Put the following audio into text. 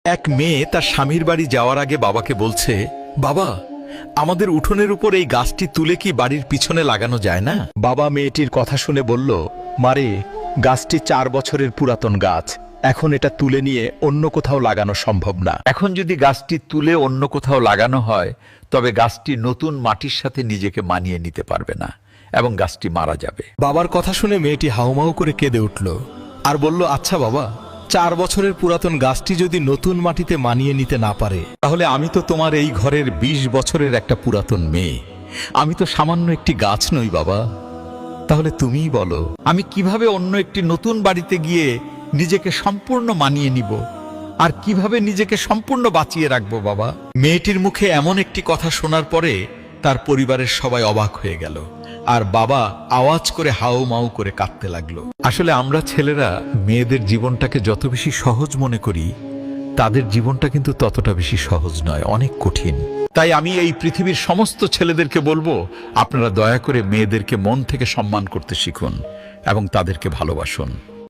এক মেয়ে তার স্বামীর বাড়ি যাওয়ার আগে বাবাকে বলছে, বাবা, আমাদের উঠোনের উপর এই গাছটি তুলে কি বাড়ির পিছনে লাগানো যায় না? বাবা মেয়েটির কথা শুনে বলল, মারে, গাছটি 4 বছরের পুরাতন গাছ, এখন এটা তুলে নিয়ে অন্য কোথাও লাগানো সম্ভব না। এখন যদি গাছটি তুলে অন্য কোথাও লাগানো হয়, তবে গাছটি নতুন মাটির সাথে নিজেকে মানিয়ে নিতে পারবে না এবং গাছটি মারা যাবে। বাবার কথা শুনে মেয়েটি হাউমাউ করে কেঁদে উঠল আর বলল, আচ্ছা বাবা, 4 বছরের পুরাতন গাছটি যদি নতুন মাটিতে মানিয়ে নিতে না পারে, তাহলে আমি তো তোমার এই ঘরের 20 বছরের একটা পুরাতন মেয়ে, আমি তো সামান্য একটি গাছ নই বাবা। তাহলে তুমিই বলো, আমি কিভাবে অন্য একটি নতুন বাড়িতে গিয়ে নিজেকে সম্পূর্ণ মানিয়ে নিব আর কিভাবে নিজেকে সম্পূর্ণ বাঁচিয়ে রাখবো বাবা? মেয়েটির মুখে এমন একটি কথা শোনার পরে তার পরিবারের সবাই অবাক হয়ে গেল আর বাবা আওয়াজ করে হাউমাউ করে কাঁদতে লাগলো। আসলে আমরা ছেলেরা মেয়েদের জীবনটাকে যত বেশি সহজ মনে করি, তাদের জীবনটা কিন্তু ততটা বেশি সহজ নয়, অনেক কঠিন। তাই আমি এই পৃথিবীর সমস্ত ছেলেদেরকে বলবো, আপনারা দয়া করে মেয়েদেরকে মন থেকে সম্মান করতে শিখুন এবং তাদেরকে ভালোবাসুন।